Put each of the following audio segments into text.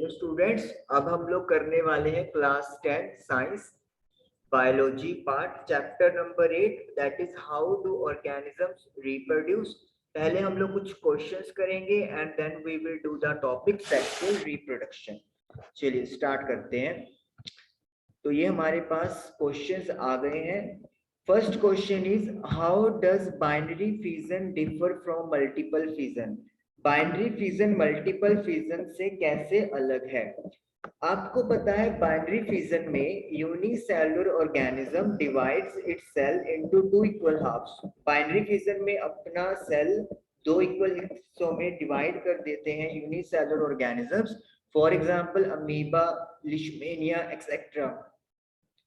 तो स्टूडेंट्स अब हम लोग करने वाले हैं class 10 science biology part chapter number 8 that is how do organisms reproduce. पहले हम लोग कुछ क्वेश्चंस करेंगे and then we will do the topic sexual reproduction. चलिए स्टार्ट करते हैं। तो ये हमारे पास क्वेश्चंस आ गए हैं। First question is how does binary fission differ from multiple fission. Binary fission multiple fission से कैसे अलग है। आपको पता है बाइनरी फिजन में unicellular organism divides its cell into two equal halves. Binary fission में अपना सेल दो इक्वल हिस्सों में डिवाइड कर देते हैं unicellular organisms, for example amoeba, लिशमेनिया etcetera.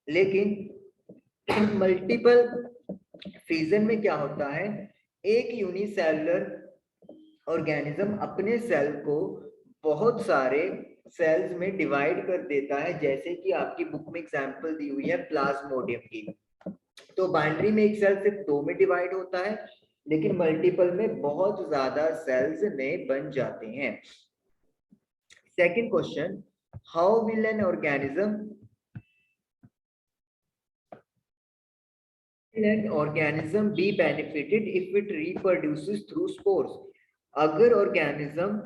लेकिन मल्टीपल फिजन में क्या होता है, एक यूनिसेलुलर ऑर्गेनिज्म अपने सेल को बहुत सारे सेल्स में डिवाइड कर देता है, जैसे कि आपकी बुक में एग्जांपल दी हुई है प्लाज्मोडियम की। तो बाइनरी में एक सेल सिर्फ दो में डिवाइड होता है, लेकिन मल्टीपल में बहुत ज्यादा सेल्स में बन जाते हैं। Second question, how will an organism be benefited if it reproduces through spores। अगर ऑर्गेनिज्म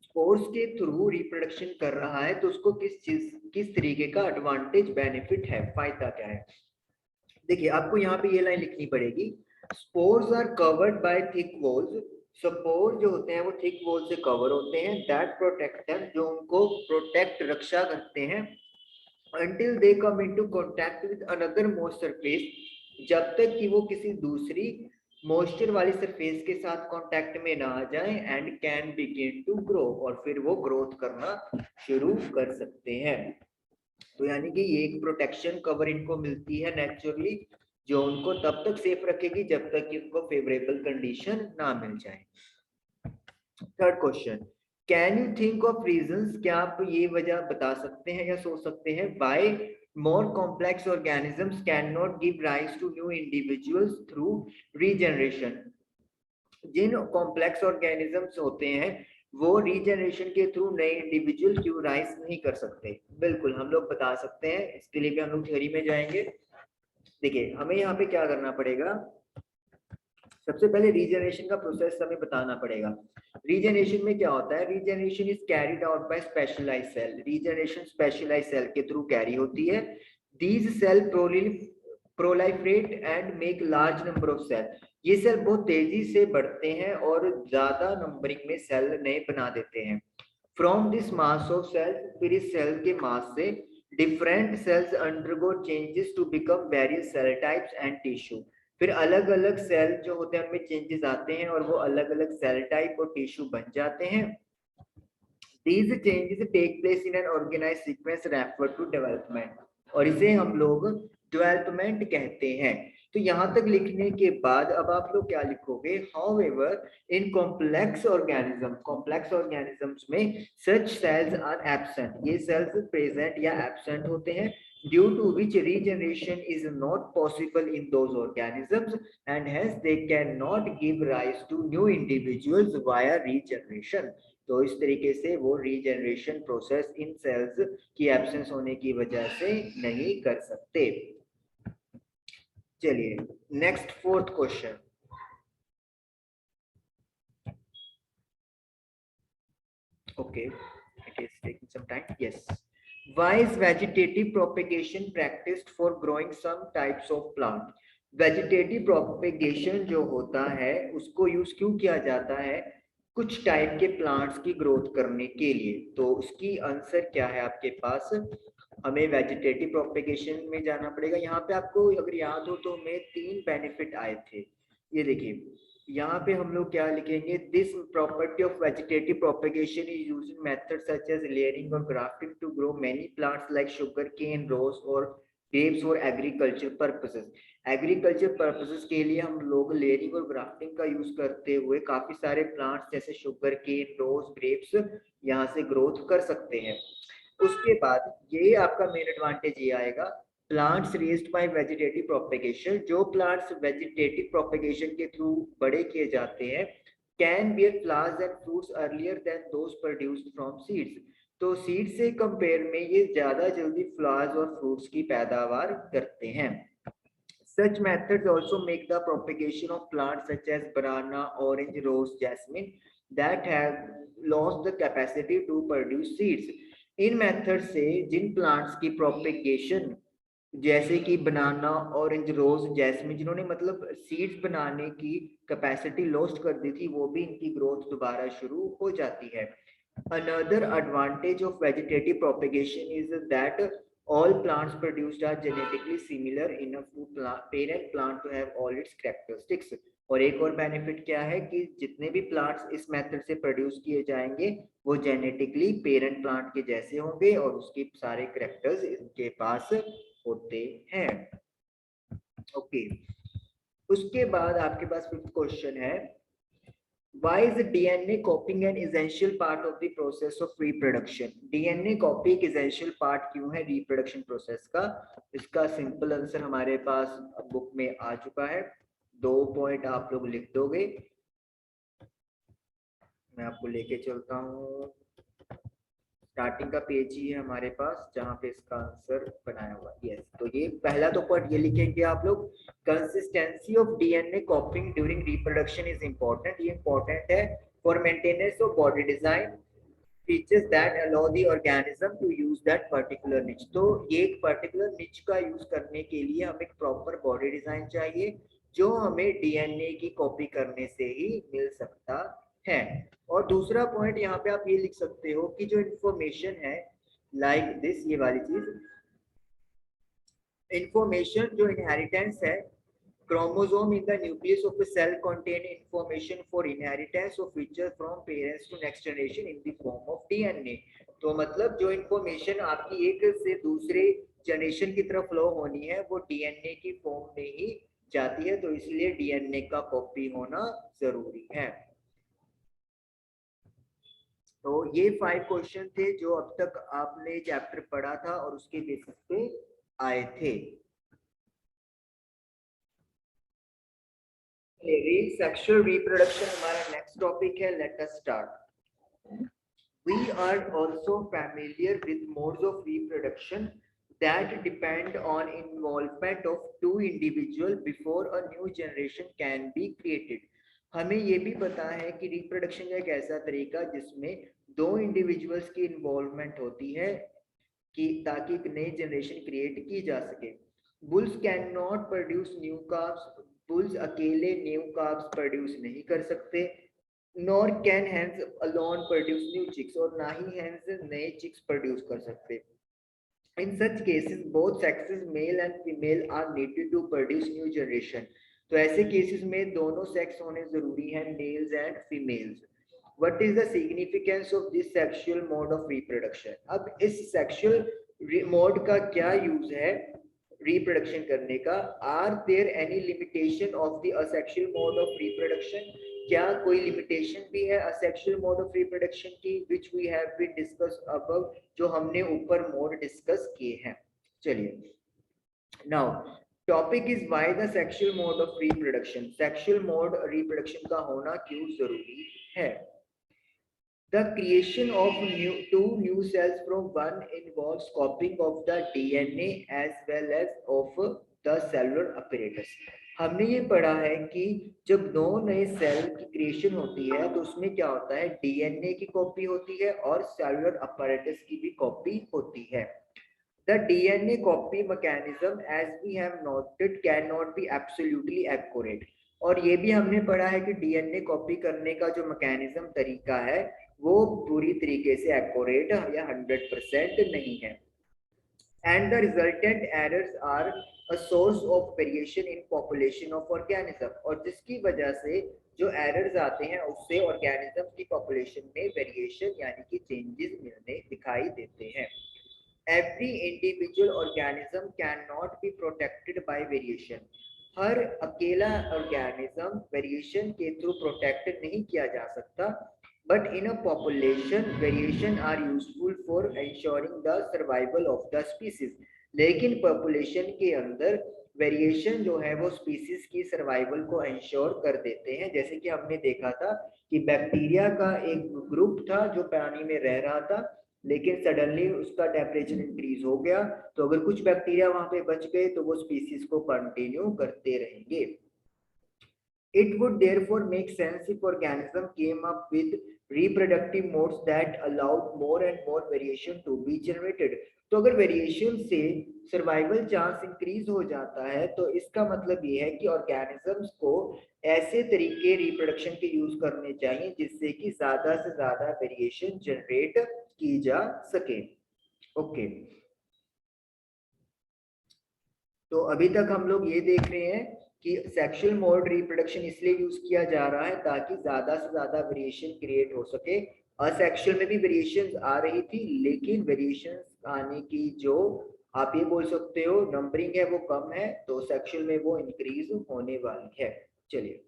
स्पोर्स के थ्रू रिप्रोडक्शन कर रहा है तो उसको किस तरीके का एडवांटेज बेनिफिट है, फायदा क्या है। देखिए आपको यहाँ पे ये लाइन लिखनी पड़ेगी, spores are covered by thick walls. Spore जो होते हैं वो थिक वॉल से कवर होते हैं, दैट प्रोटेक्ट देम, जो उनको प्रोटेक्ट रक्षा करते हैं, until they come into contact with another moist surface, जब तक कि वो किसी दूसरी मॉइस्चर वाली सरफेस के साथ कांटेक्ट में ना आ जाए, and can begin to grow, और फिर वो ग्रोथ करना शुरू कर सकते हैं। तो यानी कि ये एक प्रोटेक्शन कवर इनको मिलती है नेचुरली, जो उनको तब तक सेफ रखेगी जब तक कि उनको फेवरेबल कंडीशन ना मिल जाए। Third question, can you think of reasons, क्या आप ये वजह बता सकते हैं या सोच सकते हैं why more complex organisms cannot give rise to new individuals through regeneration। Jin complex organisms होते हैं वो रीजनरेशन के थ्रू नए इंडिविजुअल क्यों राइज नहीं कर सकते। बिल्कुल हम लोग बता सकते हैं, इसके लिए भी हम लोग थ्योरी में जाएंगे। देखिए हमें यहाँ पे क्या करना पड़ेगा, सबसे पहले रीजनरेशन का प्रोसेस हमें बताना पड़ेगा। रीजनरेशन में क्या होता है, regeneration is carried out by specialised cell. Regeneration specialised cell के थ्रू कैरी होती है। These cell proliferate and make large number of cell. ये सेल बहुत तेजी से बढ़ते हैं और ज्यादा नंबरिंग में सेल नए बना देते हैं। From this mass of cells, फिर इस सेल के मास से different cells undergo changes to become various cell types and tissue. फिर अलग अलग सेल जो होते हैं उनमें चेंजेस आते हैं और वो अलग अलग सेल टाइप और टिश्यू बन जाते हैं। These changes take place in an organized sequence referred to development, और इसे हम लोग डेवलपमेंट कहते हैं। तो यहाँ तक लिखने के बाद अब आप लोग क्या लिखोगे, however in complex organisms में such cells are absent। ये cells present या absent होते हैं, due to which regeneration is not possible in those organisms and hence they cannot give rise to new individuals via regeneration। तो इस तरीके से वो रीजनरेशन प्रोसेस इन सेल्स की एब्सेंस होने की वजह से नहीं कर सकते। चलिए next fourth question, okay it is taking some time, yes. Why is vegetative propagation practiced for growing some types of plant? Vegetative propagation जो होता है उसको यूज क्यों किया जाता है कुछ टाइप के प्लांट्स की ग्रोथ करने के लिए। तो उसकी आंसर क्या है आपके पास, हमें वेजिटेटिव प्रोपेगेशन में जाना पड़ेगा। यहाँ पे आपको अगर याद हो तो हमें 3 बेनिफिट आए थे। ये देखिए यहाँ पे हम लोग क्या लिखेंगे, this property of vegetative propagation is using method such as layering और grafting to grow many plants like sugar cane, rose और grapes for agriculture purposes. Agriculture purposes के लिए हम लोग लेयरिंग और ग्राफ्टिंग का यूज करते हुए काफी सारे प्लांट्स जैसे शुगर केन, रोज, ग्रेप्स यहाँ से ग्रोथ कर सकते हैं। उसके बाद ये आपका मेन एडवांटेज ये आएगा, plants raised bye vegetative propagation. जो प्लांट्स वेजिटेटिव प्रोपेगेशन के थ्रू बड़े किए जाते हैं can bear flowers and fruits earlier than those produced from seeds. तो सीड से कंपेयर में ये ज्यादा जल्दी फ्लावर्स और फ्रूट्स की पैदावार करते हैं. Such methods also make the propagation of plants such as banana, orange, rose, jasmine that have lost the capacity to produce seeds. In method से जिन प्लांट्स की प्रोपेगेशन जैसे कि बनाना, ऑरेंज, रोज, जैस्मिन, जिन्होंने मतलब सीड्स बनाने की कैपेसिटी लॉस्ट कर दी थी, वो भी इनकी ग्रोथ दोबारा शुरू हो जाती है. Another advantage of vegetative propagation is that all plants produced are genetically similar enough to parent plant to have all its characteristics. और एक और बेनिफिट क्या है कि जितने भी प्लांट्स इस मेथड से प्रोड्यूस किए जाएंगे वो जेनेटिकली पेरेंट प्लांट के जैसे होंगे और उसके सारे कैरेक्टर्स इनके पास होते हैं. ओके, उसके बाद आपके पास फिफ्थ क्वेश्चन है, why is DNA copying an essential part of the process of reproduction? DNA copy एक essential part क्यों है reproduction process का? इसका सिंपल आंसर हमारे पास बुक में आ चुका है. 2 पॉइंट आप लोग लिख दोगे, मैं आपको लेके चलता हूँ. स्टार्टिंग का पेज ही है हमारे पास जहाँ पे इसका आंसर बनाया हुआ है. यस, तो ये पहला तो पॉइंट ये लिखेंगे आप लोग, consistency of DNA copying during reproduction is important. ये इम्पोर्टेंट है for maintenance of body design, features that allow the organism to use that particular niche. तो ये एक पर्टिकुलर निच का यूज करने के लिए हमें एक प्रॉपर बॉडी डिजाइन चाहिए जो हमें डीएनए की कॉपी करने से ही मिल सकता है. और दूसरा पॉइंट यहाँ पे आप ये लिख सकते हो कि जो इंफॉर्मेशन है लाइक दिस, ये वाली चीज, इंफॉर्मेशन जो इनहेरिटेंस है, chromosome in the nucleus of a cell contain information for inheritance of features from parents to next generation in the form of DNA. तो मतलब जो इंफॉर्मेशन आपकी एक से दूसरे जनरेशन की तरफ फ्लो होनी है वो डीएनए की फॉर्म में ही जाती है, तो इसलिए डीएनए का कॉपी होना जरूरी है. तो ये 5 क्वेश्चन थे जो अब तक आपने चैप्टर पढ़ा था और उसके बेसिस पे आए थे. सेक्सुअल रिप्रोडक्शन हमारा नेक्स्ट टॉपिक है. Let us start. We are also familiar with modes of reproduction that depend on involvement of two individuals before a new generation can be created. हमें ये भी पता है कि रिप्रोडक्शन का एक ऐसा तरीका जिसमें 2 इंडिविजुअल्स की इन्वॉल्वमेंट होती है कि ताकि एक नई जनरेशन क्रिएट की जा सके. Bulls can not produce new calves. Bulls अकेले न्यू काब्स प्रोड्यूस नहीं कर सकते. Nor can hens alone produce new chicks. और ना ही हैंस नए चिक्स प्रोड्यूस कर सकते. In such cases, both sexes, male and female, are needed to produce new generation. तो ऐसे केसेस में दोनों सेक्स होने जरूरी है, mails and females. What is the significance of this sexual mode of reproduction? अब इस सेक्सुअल मोड का क्या यूज है रिप्रोडक्शन करने का? Are there any limitation of the asexual mode of reproduction? क्या कोई लिमिटेशन भी है असेक्सुअल मोड ऑफ रिप्रोडक्शन की, which we have been discussed above, जो हमने ऊपर मोड डिस्कस किए हैं. चलिए, now topic is why the sexual mode of reproduction. Sexual mode reproduction का होना क्यों जरूरी है? The creation of two new cells from one involves copying of the DNA as well as of the cellular apparatus. हमने ये पढ़ा है कि जब 2 नए सेल की क्रिएशन होती है तो उसमें क्या होता है, डीएनए की कॉपी होती है और सेलुलर अपैरेटस की भी कॉपी होती है. The DNA copy mechanism, as we have noted, cannot be absolutely accurate. और ये भी हमने पढ़ा है कि डीएनए कॉपी करने का जो मैकेनिज्म तरीका है वो पूरी तरीके से एक्यूरेट या 100% नहीं है. And the resultant errors are a source of variation in population of organism. और जिसकी वजह से जो एरर्स आते हैं उससे ऑर्गेनिज्म की पॉपुलेशन में वेरिएशन यानी कि चेंजेस मिलने दिखाई देते हैं. Every individual organism cannot be protected by variation. हर अकेला ऑर्गेनिज्म वेरिएशन के थ्रू प्रोटेक्टेड नहीं किया जा सकता. But in a population, variation are useful for ensuring the survival of the species. लेकिन पॉपुलेशन के अंदर वेरिएशन जो है वो स्पीसीज की सर्वाइवल को इंश्योर कर देते हैं। जैसे कि हमने देखा था कि बैक्टीरिया का एक ग्रुप था जो पानी में रह रहा था, लेकिन सडनली उसका टेम्परेचर इंक्रीज हो गया, तो अगर कुछ बैक्टीरिया वहां पे बच गए तो वो स्पीसीज को कंटिन्यू करते रहेंगे। It would therefore make sense if organism came up with reproductive modes that allowed more and more variation to be generated। तो अगर वेरिएशन से सर्वाइवल चांस इंक्रीज हो जाता है तो इसका मतलब ये है कि ऑर्गेनिजम्स को ऐसे तरीके रिप्रोडक्शन के यूज करने चाहिए जिससे कि ज्यादा से ज्यादा वेरिएशन जनरेट की जा सके। ओके, तो अभी तक हम लोग ये देख रहे हैं कि सेक्सुअल मोड रिप्रोडक्शन इसलिए यूज किया जा रहा है ताकि ज्यादा से ज्यादा वेरिएशन क्रिएट हो सके। असेक्सुअल में भी वेरिएशन आ रही थी, लेकिन वेरिएशन आने की जो आप ये बोल सकते हो नंबरिंग है वो कम है, तो सेक्सुअल में वो इंक्रीज होने वाली है। चलिए,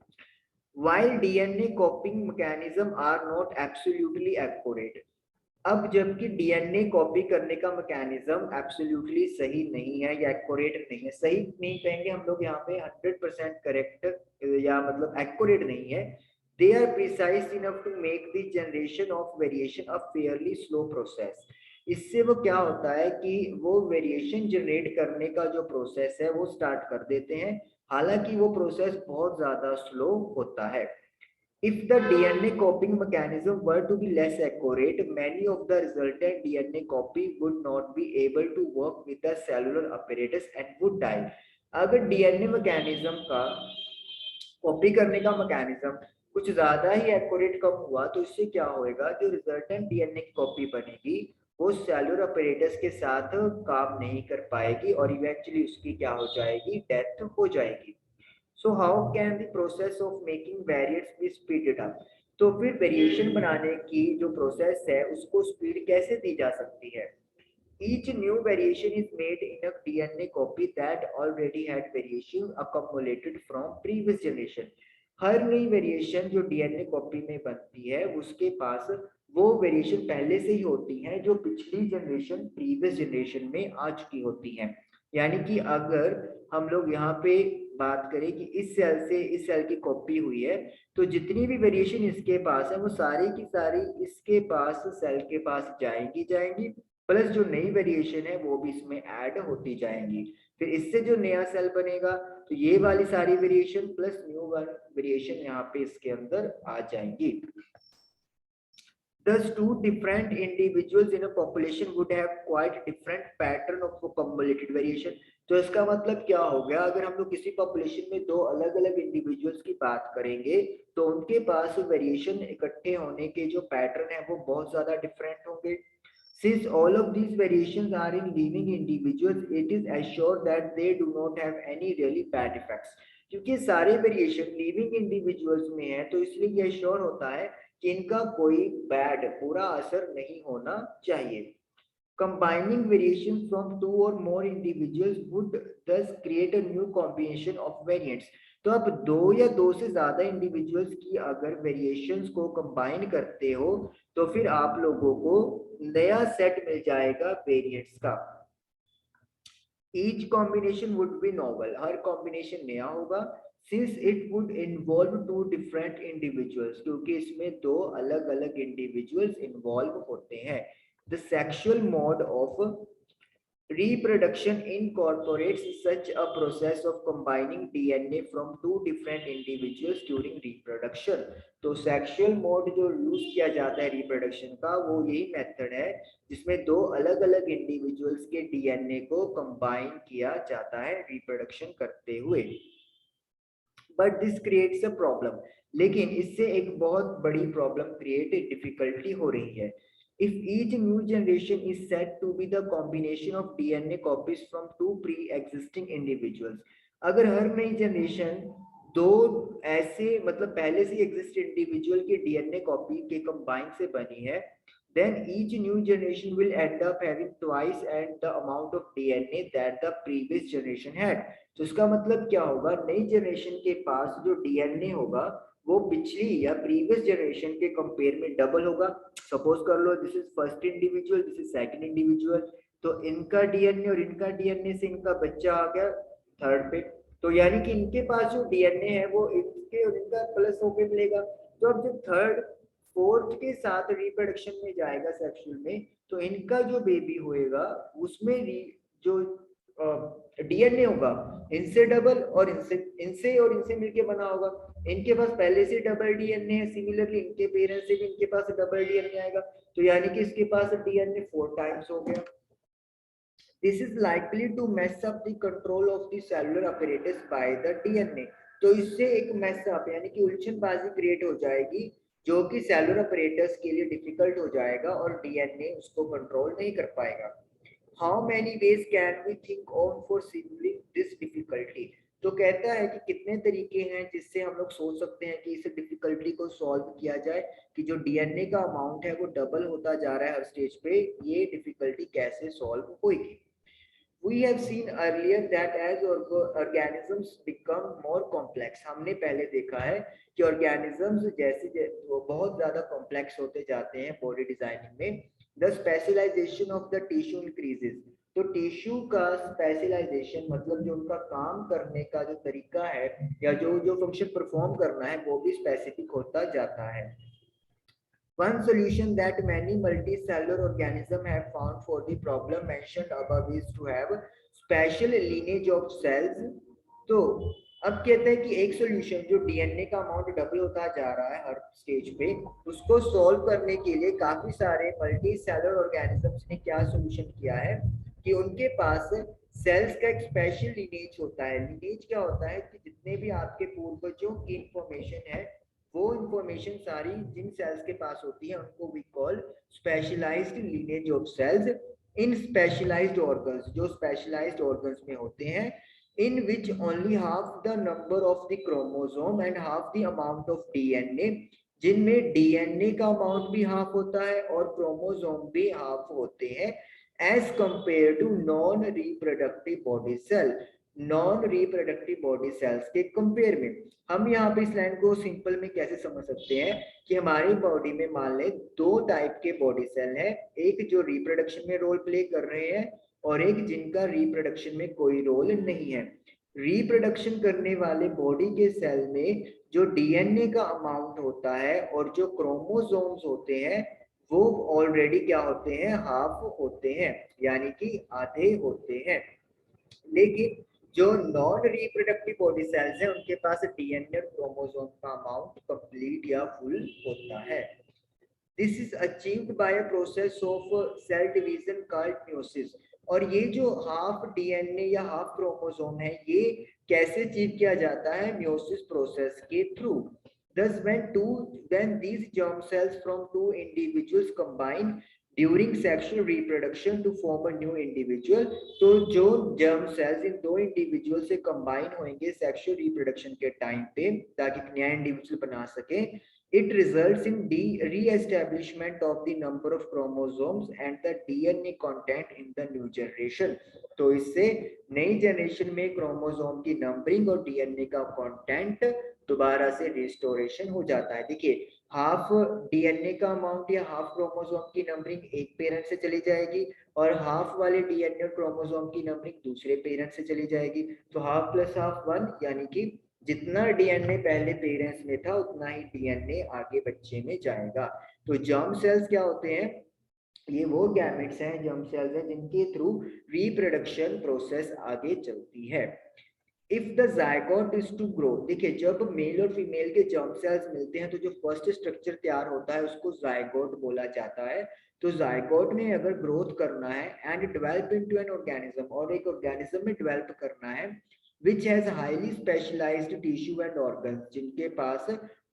while DNA copying mechanism are not absolutely accurate, अब जबकि डीएनए कॉपी करने का मैकेनिज्म एब्सोल्युटली सही नहीं है या एक्यूरेट नहीं है, सही नहीं कहेंगे हम लोग यहाँ पे 100% करेक्ट या मतलब एक्यूरेट नहीं है, they are precise enough to make the generation of variation a fairly slow process. इससे वो क्या होता है कि वो वेरिएशन जनरेट करने का जो प्रोसेस है वो स्टार्ट कर देते हैं, हालांकि वो प्रोसेस बहुत ज्यादा स्लो होता है। If the DNA copying mechanism were to be less accurate, many of the resultant DNA copy would not be able to work with the cellular apparatus and would die। अगर DNA mechanism का copy करने का mechanism कुछ ज्यादा ही accurate कम हुआ तो इससे क्या होएगा, जो रिजल्टेंट डीएनए की कॉपी बनेगी वो सेलुलर अपरेटस के साथ काम नहीं कर पाएगी और इवेंचुअली उसकी क्या हो जाएगी, डेथ हो जाएगी। So how can the process of making variants be speeded up. तो फिर वेरिएशन बनाने की जो प्रोसेस है उसको स्पीड कैसे दी जा सकती है। Each new variation is made in a DNA copy that already had variation accumulated from previous generation। हर नई वेरिएशन जो डीएनए कॉपी में बनती है उसके पास वो वेरिएशन पहले से ही होती है जो पिछली जनरेशन प्रीवियस जनरेशन में आ चुकी होती है। यानी कि अगर हम लोग यहाँ पे बात करें कि इस सेल से इस सेल की कॉपी हुई है तो जितनी भी वेरिएशन इसके पास है वो सारी की सारी इसके पास सेल के पास जाएंगी, प्लस जो नई वेरिएशन है वो भी इसमें ऐड होती जाएंगी। फिर इससे जो नया सेल बनेगा तो ये वाली सारी वेरिएशन प्लस न्यू वेरिएशन यहाँ पे इसके अंदर आ जाएंगी। Thus, two different individuals in a population would have quite different pattern of accumulated variation। तो इसका मतलब क्या हो गया, अगर हम लोग किसी पॉपुलेशन में दो अलग अलग इंडिविजुअल्स की बात करेंगे तो उनके पास वेरिएशन इकट्ठे होने के जो पैटर्न है वो बहुत ज्यादा डिफरेंट होंगे। Since all of these variations are in living individuals, it is assured that they do not have any really bad effects। क्योंकि सारे वेरिएशन लिविंग इंडिविजुअल्स में है तो इसलिए ये श्योर होता है कि इनका कोई बैड बुरा असर नहीं होना चाहिए। Combining variations from two or more individuals would thus create a new combination of variants। तो अब दो या दो से ज्यादा इंडिविजुअल्स की अगर वेरिएशंस को कंबाइन करते हो तो फिर आप लोगों को नया सेट मिल जाएगा वेरिएंट्स का। Each combination would be novel, her combination नया होगा। Since it would involve two different individuals, क्योंकि इसमें दो अलग अलग इंडिविजुअल्स इन्वॉल्व होते हैं। The sexual mode of reproduction incorporates such a process of combining DNA from two different individuals during reproduction। तो सेक्सुअल मोड जो यूज किया जाता है रिप्रोडक्शन का वो यही मेथड है जिसमें दो अलग अलग इंडिविजुअल्स के डीएनए को कंबाइन किया जाता है रिप्रोडक्शन करते हुए। But this creates a problem, लेकिन इससे एक बहुत बड़ी प्रॉब्लम क्रिएट डिफिकल्टी हो रही है। If each new generation is said to be the combination of DNA copies from two pre-existing individuals, अगर हर नई जनरेशन दो ऐसे मतलब पहले से एग्जिस्ट इंडिविजुअल के डीएनए कॉपी के कंबाइन से बनी है, then each new generation will end up having twice and the amount of DNA that the previous generation had। तो इसका मतलब क्या होगा, नई जनरेशन के पास जो डीएनए होगा वो पिछली या प्रीवियस जनरेशन के कंपेयर में डबल होगा। सपोज कर लो this is first individual, this is second individual, तो इनका डीएनए और इनका डीएनए से इनका बच्चा आ गया थर्ड पे। तो यानी कि इनके पास जो डीएनए है वो इनके और इनका प्लस होके मिलेगा। तो अब जब थर्ड फोर्थ के साथ रिप्रोडक्शन में जाएगा सेक्सुअल में, तो इनका जो बेबी होएगा उसमें जो डीएनए होगा इनसे डबल और इनसे मिलके बना होगा। इनके पास पहले से डबल डीएनए है, सिमिलरली इनके पेरेंट्स से भी इनके पास डबल डीएनए आएगा, तो यानी कि इसके पास डीएनए 4 टाइम्स हो गया। This is likely to mess up the control of the cellular apparatus by the DNA। तो इससे एक मैसअप यानी कि उलझनबाजी क्रिएट हो जाएगी, जो कि सेलुलर अपरेटस के लिए डिफिकल्ट हो जाएगा और डीएनए उसको कंट्रोल नहीं कर पाएगा। How many ways can we think on for solving this difficulty? तो कहता है कि कितने तरीके हैं जिससे हम लोग सोच सकते हैं कि इस डिफिकल्टी को सॉल्व किया जाए, कि जो डीएनए का अमाउंट है वो डबल होता जा रहा है हर स्टेज पे, ये डिफिकल्टी कैसे सॉल्व होगी। We have seen earlier that as organisms become more complex, हमने पहले देखा है कि organisms जैसे वो बहुत ज्यादा कॉम्प्लेक्स होते जाते हैं बॉडी डिजाइनिंग में, the specialization of the tissue increases। तो टिश्यू का स्पेशलाइजेशन मतलब जो उनका काम करने का जो तरीका है या जो जो फंक्शन परफॉर्म करना है वो भी स्पेसिफिक होता जाता है। One solution that many multicellular organisms have found for the problem mentioned above is to have special lineage of cells। तो अब कहते हैं कि एक सोल्यूशन जो डीएनए का अमाउंट डबल होता जा रहा है हर स्टेज पे, उसको सॉल्व करने के लिए काफी सारे मल्टी सेलुलर ऑर्गेनिजम्स ने क्या सोल्यूशन किया है कि उनके पास सेल्स का एक स्पेशल लिनेज होता है। लिनेज क्या होता है कि जितने भी आपके पूर्वजों की इंफॉर्मेशन है वो इंफॉर्मेशन सारी जिन सेल्स के पास होती है उनको we call specialised lineage of cells in specialised organs, जो स्पेशलाइज्ड ऑर्गन्स में होते हैं, in which only half the number of the chromosome and half the amount of DNA, जिनमें डीएनए का अमाउंट भी हाफ होता है और क्रोमोसोम भी हाफ होते हैं, as compare to non reproductive body cell, non reproductive body cells के कंपेयर में। हम यहाँ पे इस लाइन को सिंपल में कैसे समझ सकते हैं कि हमारी बॉडी में मान लें दो टाइप के बॉडी सेल हैं, एक जो रिप्रोडक्शन में रोल प्ले कर रहे हैं और एक जिनका रिप्रोडक्शन में कोई रोल नहीं है। रिप्रोडक्शन करने वाले बॉडी के सेल में जो डीएनए का अमाउंट होता है और जो क्रोमोसोम्स होते हैं वो ऑलरेडी क्या होते हैं, हाफ होते हैं, यानी कि आधे होते हैं। लेकिन जो नॉन रिप्रोडक्टिव बॉडी सेल्स हैं उनके पास डीएनए और क्रोमोसोम का अमाउंट कंप्लीट या फुल होता है। This is achieved by a process of cell division called meiosis. और ये जो हाफ डीएनए या हाफ क्रोमोसोम है ये कैसे अचीव किया जाता है, म्योसिस प्रोसेस के through. Thus, when these germ cells from two individuals combine during sexual reproduction to form a new individual, तो जो germ cells इन दो इंडिविजुअल से कंबाइन होंगे सेक्सुअल रिप्रोडक्शन के टाइम पे ताकि एक नया इंडिविजुअल बना सके, it results in re-establishment of the number of chromosomes and the DNA content in the new generation। तो इससे नई जनरेशन में क्रोमोसोम की नंबरिंग और डीएनए का कंटेंट दोबारा से रिस्टोरेशन हो जाता है। देखिए हाफ डीएनए का अमाउंट या हाफ क्रोमोसोम की नंबरिंग एक पेरेंट से चली जाएगी और हाफ वाले डीएनए और क्रोमोसोम की नंबरिंग दूसरे पेरेंट से चली जाएगी। तो हाफ प्लस हाफ 1, यानी कि जितना डीएनए पहले पेरेंट्स में था उतना ही डीएनए आगे बच्चे में जाएगा। तो जर्म सेल्स क्या होते हैं, ये वो गैमेट्स हैं, जर्म सेल्स हैं जिनके थ्रू रिप्रोडक्शन प्रोसेस आगे चलती है। If the zygote is to grow, देखिए जब मेल और फीमेल के जर्म सेल्स मिलते हैं तो जो फर्स्ट स्ट्रक्चर तैयार होता है उसको जायगोट बोला जाता है। तो जायगोट ने अगर ग्रोथ करना है and develop into an organism, और एक ऑर्गेनिज्म में डेवलप करना है which has highly specialized tissue and organs, जिनके पास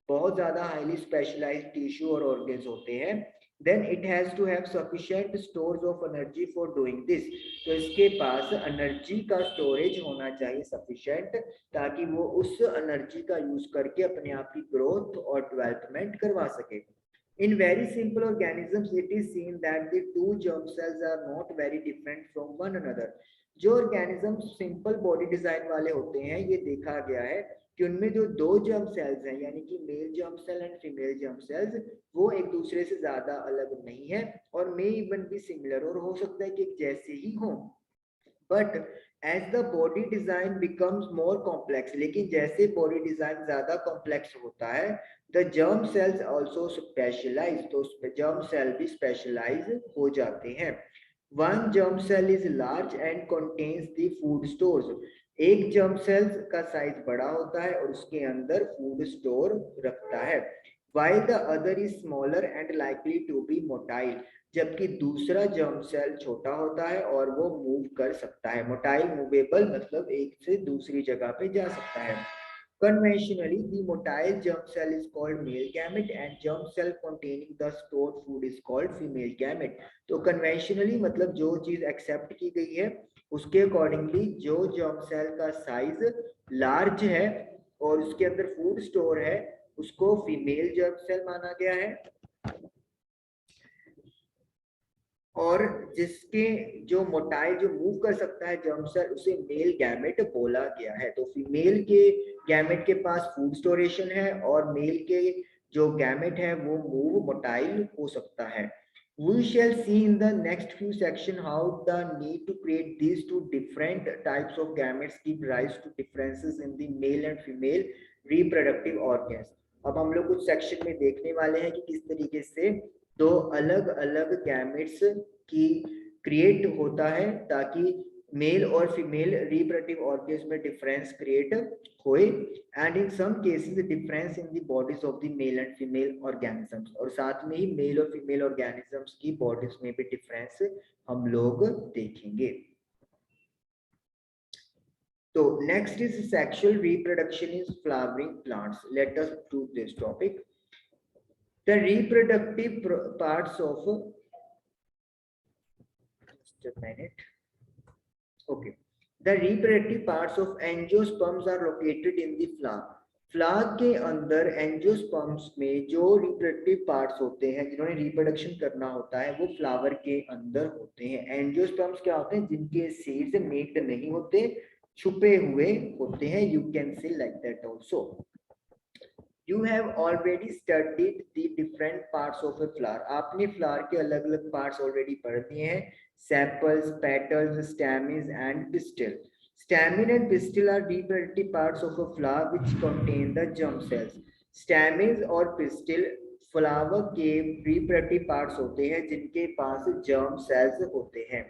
बहुत ज्यादा हाईली स्पेशलाइज्ड टिश्यू और ऑर्गन्स होते हैं, then it has to have sufficient stores of energy for doing this। तो इसके पास एनर्जी का स्टोरेज होना चाहिए सफिशिएंट, ताकि वो उस एनर्जी का यूज करके अपने आप की ग्रोथ और डेवलपमेंट करवा सके। In very simple organisms, it is seen that the two germ cells are not very different from one another। जो ऑर्गेनिज्म सिंपल बॉडी डिजाइन वाले होते हैं ये देखा गया है कि उनमें जो दो जर्म सेल्स हैं यानी कि male germ cell and female germ cells वो एक दूसरे से ज्यादा अलग नहीं है और मे इवन भी सिमिलर, और हो सकता है कि एक जैसे ही हों। But as the body design becomes more complex, लेकिन जैसे बॉडी डिजाइन ज्यादा कॉम्प्लेक्स होता है, the germ cells also specialise, तो जर्म सेल भी स्पेशलाइज हो जाते हैं। One germ cell is large and contains the food stores, एक जर्म सेल का साइज बड़ा होता है और उसके अंदर फूड स्टोर रखता है। while the other is smaller and likely to be motile, जबकि दूसरा जर्म सेल छोटा होता है और वो मूव कर सकता है। मोटाइल मूवेबल मतलब एक से दूसरी जगह पे जा सकता है। Conventionally, the motile germ cell is called male gamete and germ cell containing the stored food is called female gamete. तो conventionally मतलब जो चीज एक्सेप्ट की गई है उसके अकॉर्डिंगली जो जर्म सेल का साइज लार्ज है और उसके अंदर फूड स्टोर है उसको फीमेल जर्म सेल माना गया है, और जिसके जो मोटाई जो मूव कर सकता है जर्म सेल उसे मेल गैमेट बोला गया है। तो फीमेल के गैमेट के पास फूड स्टोरेशन है और मेल के जो गैमेट है वो मूव मोटाइल हो सकता है। We shall see in the next few section how the need to create these two different types of gametes give rise to differences in the male and female reproductive organs. अब हम लोग कुछ section में देखने वाले हैं कि किस तरीके से दो अलग अलग गैमेट्स की क्रिएट होता है ताकि मेल और फीमेल रिप्रोडक्टिव ऑर्गन्स में डिफरेंस क्रिएट होए, and in some cases difference in the bodies of the male and female organisms, और साथ में ही मेल और फीमेल ऑर्गेनिजम्स की बॉडीज में भी डिफरेंस हम लोग देखेंगे। तो next is sexual reproduction in flowering plants. Let us do this topic. The reproductive parts of, just a minute, okay, the reproductive parts of angiosperms are located in the flower. Flower के अंदर angiosperms में जो reproductive parts होते हैं जिन्होंने reproduction करना होता है वो फ्लावर के अंदर होते हैं। एंजियोस्पर्म्स क्या होते हैं? जिनके सीड्स मेट नहीं होते, छुपे हुए होते हैं। You can say like that also. You have already studied the different parts of a flower. आपने फ्लावर के अलग अलग पार्ट्स ऑलरेडी पढ़ लिए हैं। Sepals, petals, stamens and pistil. Stamen and pistil are reproductive parts of a flower which contain the germ cells. Stamens और pistil flower के reproductive parts होते हैं जिनके पास germ cells होते हैं।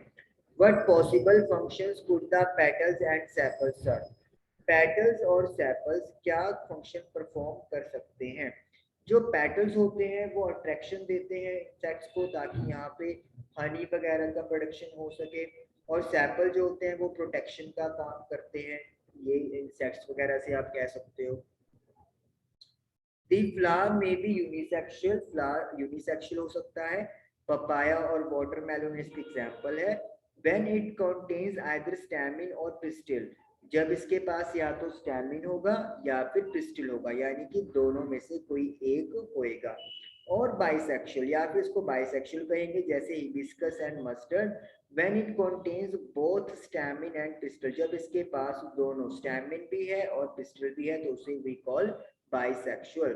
What possible functions could the petals and sepals serve? Petals और sepals क्या function perform कर सकते हैं? जो पेटल्स होते हैं वो अट्रैक्शन देते हैं इंसेक्ट्स को ताकि यहाँ पे हनी वगैरह का प्रोडक्शन हो सके, और सेपल जो होते हैं वो प्रोटेक्शन का काम करते हैं, ये इंसेक्ट्स वगैरह से आप कह सकते हो। दी फ्लावर में भी यूनिसेक्सुअल, फ्लावर यूनिसेक्सुअल हो सकता है। पपाया और वाटरमेलन इसके एग्जांपल है। When it contains either stamen और पिस्टिल, जब इसके पास या तो स्टैमिन होगा या फिर पिस्टिल होगा, यानी कि दोनों में से कोई एक होएगा। और बाइसेक्सुअल, या फिर इसको बाइसेक्सुअल कहेंगे जैसे hibiscus and mustard. When it contains both stamen and pistil, जब इसके पास दोनों स्टैमिन भी है और पिस्टिल भी है तो उसे we call bisexual.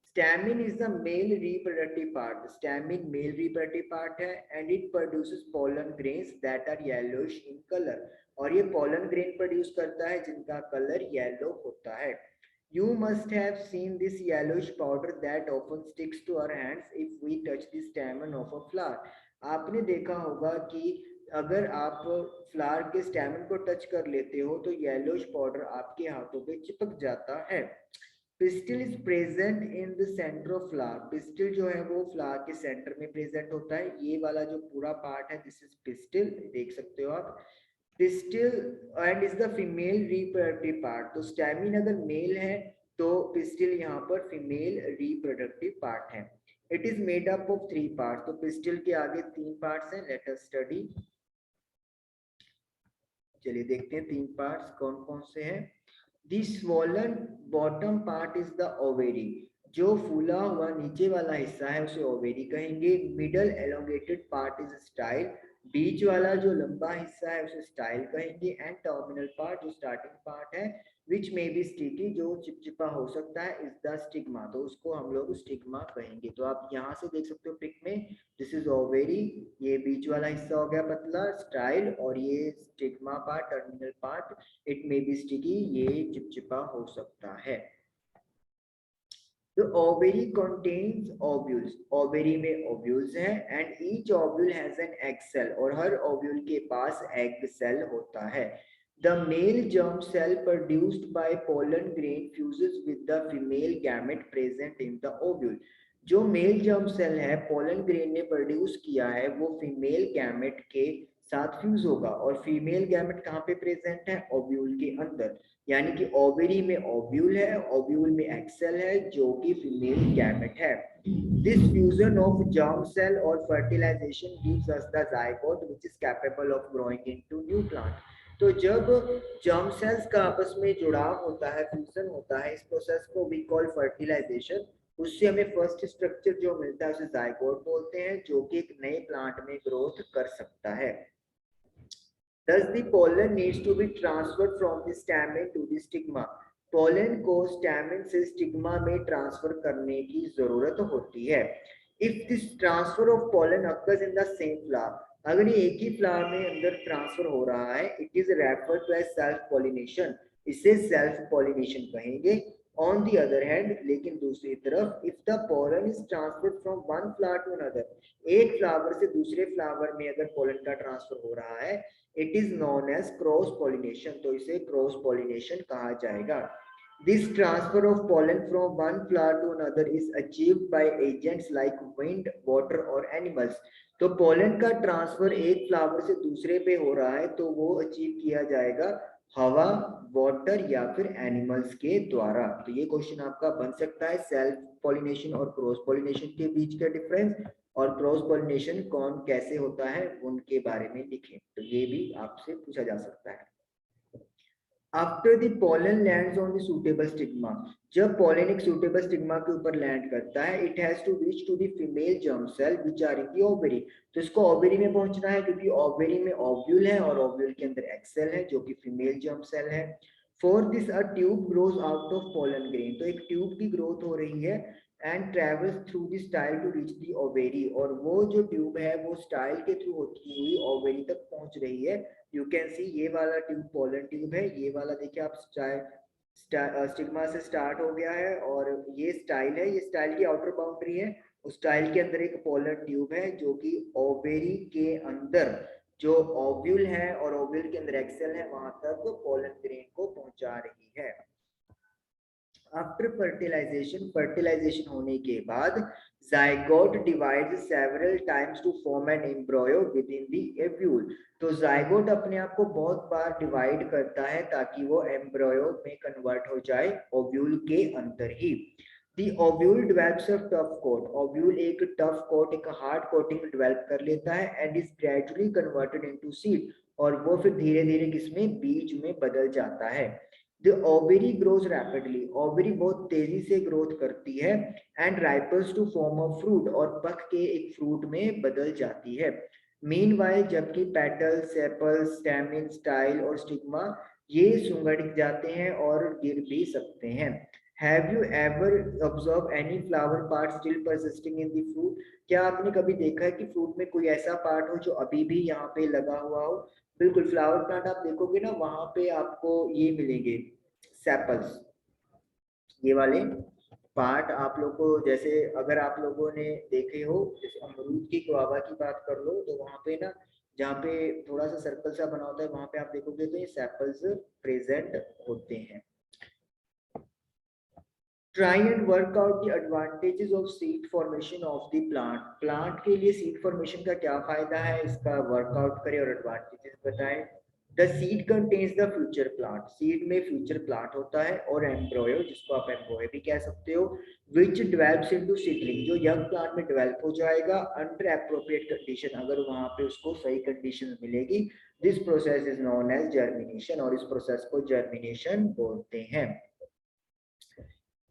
Stamen is the male reproductive part. Stamen male reproductive part है and it produces pollen grains that are yellowish in color. और ये pollen grain produce करता है जिनका color yellow होता है। You must have seen this yellowish powder that often sticks to our hands if we touch the stamen of a flower. आपने देखा होगा कि अगर आप फ्लावर के स्टैमेन को टच कर लेते हो तो येलोइश पाउडर आपके हाथों पे चिपक जाता है। Pistil is present in the centre of flower. Pistil जो है वो फ्लावर के सेंटर में प्रेजेंट होता है। ये वाला जो पूरा पार्ट है दिस इज पिस्टिल, देख सकते हो आप। Pistil and is the female reproductive part. तो स्टैमिन अगर मेल है तो पिस्टिल यहाँ पर फीमेल रिप्रोडक्टिव पार्ट है। It is made up of 3 part. तो पिस्टिल के आगे 3 पार्ट्स हैं। Let us study. चलिए देखते हैं 3 पार्ट्स कौन कौन से हैं। The swollen bottom part is the ovary. जो फूला हुआ नीचे वाला हिस्सा है उसे ओवेरी कहेंगे। Middle elongated part is style. बीच वाला जो लंबा हिस्सा है उसे स्टाइल कहेंगे। एंड टर्मिनल पार्ट जो स्टार्टिंग पार्ट है विच में बी स्टिकी, जो चिपचिपा हो सकता है, इज द स्टिग्मा, तो उसको हम लोग स्टिग्मा कहेंगे। तो आप यहाँ से देख सकते हो पिक में, दिस इज ओवेरी, ये बीच वाला हिस्सा हो गया पतला स्टाइल, और ये stigma part, terminal part, it may be sticky, ये चिपचिपा हो सकता है। The ovary contains ovules, ovary में ओव्यूल्स हैं, and each ovule has an egg cell, और हर ओव्यूल के पास एग सेल होता है। The male germ cell produced by pollen grain fuses with the female gamete present in the ovule. जो mail germ cell है pollen grain ने produce किया है वो फीमेल गैमेट के साथ फ्यूज होगा, और फीमेल गैमेट कहाँ पे प्रेजेंट है? ओव्यूल के अंदर, यानी कि ओवेरी में ओव्यूल है, ओव्यूल में एग सेल है जो कि फीमेल गैमेट है। This fusion of germ cell or fertilization gives us the zygote which is capable of growing into new plant. तो जब germ cells का आपस में जुड़ाव होता है, फ्यूजन होता है, इस प्रोसेस को we call fertilization, उससे हमें फर्स्ट स्ट्रक्चर जो मिलता है उसे जाइगोट बोलते हैं, जो कि एक नए प्लांट में ग्रोथ कर सकता है। Thus the pollen needs to be transferred from the stamen to the stigma. Pollen को स्टैमेन से स्टिग्मा में ट्रांसफर करने की जरूरत होती है। If this transfer of pollen occurs in the same flower, अगर ये एक ही फ्लावर में अंदर ट्रांसफर हो रहा है, it is referred to as self pollination, इसे सेल्फ पॉलिनेशन कहेंगे। ऑन दी अदर हैंड, लेकिन दूसरी तरफ, if the pollen is transferred from one flower to another, एक फ्लावर से दूसरे फ्लावर में अगर पोलन का ट्रांसफर हो रहा है, it is known as cross pollination, तो इसे क्रॉस पॉलिनेशन कहा जाएगा। This transfer of pollen from one flower to another is achieved by agents like wind, water or animals. तो पोलन का ट्रांसफर एक फ्लावर से दूसरे पे हो रहा है तो वो अचीव किया जाएगा हवा, वाटर या फिर एनिमल्स के द्वारा। तो ये क्वेश्चन आपका बन सकता है सेल्फ पॉलिनेशन और क्रॉस पॉलिनेशन के बीच का डिफरेंस, और क्रॉस पॉलिनेशन कौन कैसे होता है उनके बारे में लिखें, तो ये भी आपसे पूछा जा सकता है। After the pollen lands on the suitable stigma, जब पोलन एक सुटेबल स्टिग्मा के ऊपर लैंड करता है, it has to reach to the female germ cell which are in the ovary, तो इसको ओवरी में पहुंचना है क्योंकि ओवरी में ओव्यूल है और ओव्यूल के अंदर एग सेल है जो कि फीमेल जर्म सेल है। For this a tube grows out of pollen grain, तो एक ट्यूब की ग्रोथ हो रही है and travels through the style to reach the ovary, और वो जो ट्यूब है वो स्टाइल के थ्रू होती हुई ओवेरी तक पहुंच रही है। यू कैन सी ये वाला ट्यूब पोलन ट्यूब है, ये वाला देखिए आप स्टिग्मा से स्टार्ट हो गया है, और ये स्टाइल है, ये स्टाइल की आउटर बाउंड्री है, उस स्टाइल के अंदर एक पोलन ट्यूब है जो कि ओवेरी के अंदर जो ओव्यूल है और ओव्यूल के अंदर एक्सेल है वहां तक पोलन ग्रेन को पहुंचा रही है। आफ्टर फर्टिलाइजेशन, फर्टिलाइजेशन होने के बाद zygote divides several times to form an embryo within the ovule, तो जाइगोट अपने आप को बहुत बार डिवाइड करता है ताकि वो एम्ब्रियो में कन्वर्ट हो जाए ओव्यूल के अंदर ही। The ovule develops a tough coat, ovule एक टफ कोट, एक हार्ड कोटिंग डेवलप कर लेता है and is gradually converted into seed, और वो फिर धीरे धीरे किसमें? बीज में बदल जाता है। The ovary grows rapidly, ovary बहुत तेजी से ग्रोथ करती है and ripens to form a fruit, और पक के एक फ्रूट में बदल जाती है। Meanwhile, जबकि पेटल्स, सेपल्स, स्टैमिन, स्टाइल और स्टिग्मा ये सुंगड़ जाते हैं और गिर भी सकते हैं। Have you ever observed any flower part still persisting in the fruit? क्या आपने कभी देखा है कि फ्रूट में कोई ऐसा पार्ट हो जो अभी भी यहाँ पे लगा हुआ हो? बिल्कुल, फ्लावर प्लांट आप देखोगे ना वहां पे आपको ये मिलेंगे सेपल्स, ये वाले पार्ट आप लोग को, जैसे अगर आप लोगों ने देखे हो, जैसे अमरूद की गुआवा की बात कर लो तो वहां पे ना जहाँ पे थोड़ा सा सर्कल सा बना होता है वहां पे आप देखोगे तो ये सेपल्स प्रेजेंट होते हैं। Try and work out the advantages of seed formation of the plant, plant के लिए सीड फॉर्मेशन का क्या फायदा है, इसका वर्कआउट करें और एडवांटेजेस बताएं। The seed contains the future plant, seed में फ्यूचर प्लांट होता है, और एम्ब्रियो जिसको आप एम्ब्रियो भी कह सकते हो, विच डेवलप्स इनटू सीडलिंग, जो यंग प्लांट में डेवलप हो जाएगा अंडर एप्रोप्रिएट कंडीशन, अगर वहां पे उसको सही कंडीशन मिलेगी। This process is known as germination, और इस प्रोसेस को जर्मिनेशन बोलते हैं।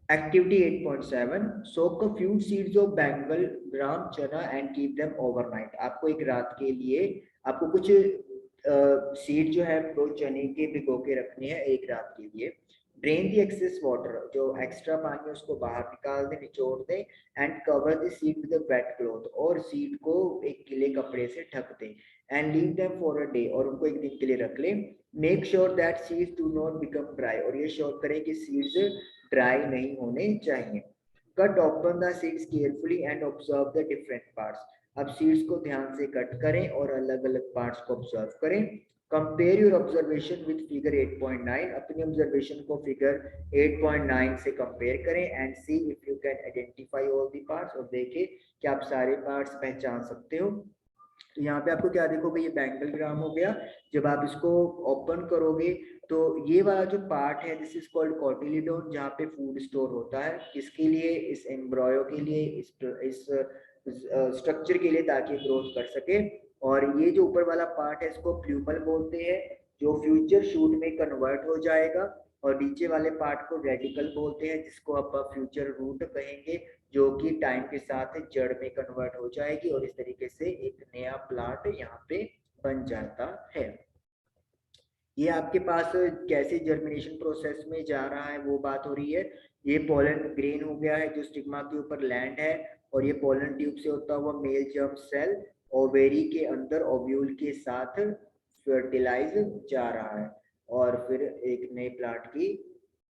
Activity 8.7, soak a few seeds of bengal gram chana and keep them overnight, आपको एक रात के लिए आपको कुछ सीड जो है वो चने के भिगो के रखने हैं एक रात के लिए। ड्रेन द एक्सेस वाटर, जो एक्स्ट्रा पानी है उसको बाहर निकाल दें, निचोड़ दें, and cover the seed with a wet cloth, और सीड को एक गीले कपड़े से ढक दें, and leave them for a day, और उनको एक दिन के लिए रख लें। Make sure that seeds do not become dry, और ये श्योर करें कि सीड्स ड्राई नहीं होने चाहिए। Cut open the seeds carefully and observe the different parts, अब सीड्स को ध्यान से कट करें और अलग अलग पार्ट्स को ऑब्जर्व करें। Compare your observation with figure 8.9, अपनी ऑब्जर्वेशन को फिगर 8.9 से कंपेयर करें, and see if you can identify all the parts, और देखें कि आप सारे पार्ट्स पहचान सकते हो। तो यहाँ पे आपको क्या देखोगे, ये बैंगलग्राम हो गया। जब आप इसको ओपन करोगे तो ये वाला जो पार्ट है दिस इज कॉल्ड कॉटिलीडोन, जहाँ पे फूड स्टोर होता है, किसके लिए, इस एम्ब्रॉयो के लिए, इस स्ट्रक्चर के लिए, ताकि ग्रोथ कर सके। और ये जो ऊपर वाला पार्ट है इसको प्ल्यूमल बोलते हैं, जो फ्यूचर शूट में कन्वर्ट हो जाएगा। और नीचे वाले पार्ट को रेडिकल बोलते हैं, जिसको आप फ्यूचर रूट कहेंगे, जो कि टाइम के साथ जड़ में कन्वर्ट हो जाएगी, और इस तरीके से एक नया प्लांट यहाँ पे बन जाता है। ये आपके पास कैसे जर्मिनेशन प्रोसेस में जा रहा है वो बात हो रही है। ये पोलन ग्रेन हो गया है जो स्टिग्मा के ऊपर लैंड है, और ये पोलन ट्यूब से होता हुआ मेल जर्म सेल ओवेरी के अंदर ओव्यूल के साथ फर्टिलाइज जा रहा है, और फिर एक नए प्लांट की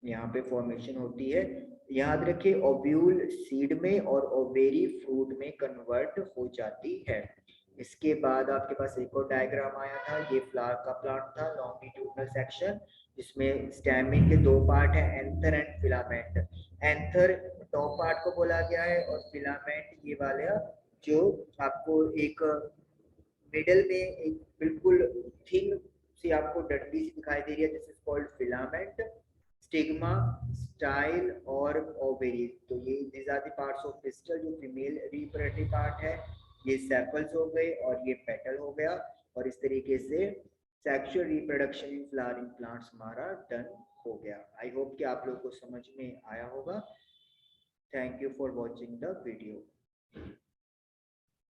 यहाँ पे फॉर्मेशन होती है। याद रखिए ओव्यूल सीड में और ओवेरी फ्रूट में कन्वर्ट हो जाती है। इसके बाद आपके पास एक और डायग्राम आया था, ये फ्लावर का प्लांट था, लॉन्गिट्यूडनल सेक्शन, जिसमें स्टेमिंग के दो पार्ट है, anther and filament. Anther top part को बोला गया है, और फिलामेंट ये वाला जो आपको एक मिडल में एक बिल्कुल थिन सी आपको डंडी सी दिखाई दे रही है, this is called filament. Stigma, style और ओवेरी, तो ये these are the parts of pistil, जो फीमेल रिप्रोडक्टिव पार्ट है। ये सेपल्स हो गए और ये पेटल हो गया, और इस तरीके से sexual reproduction in flowering plants हमारा डन हो गया। आई होप कि आप लोगों को समझ में आया होगा। Thank you for watching the video.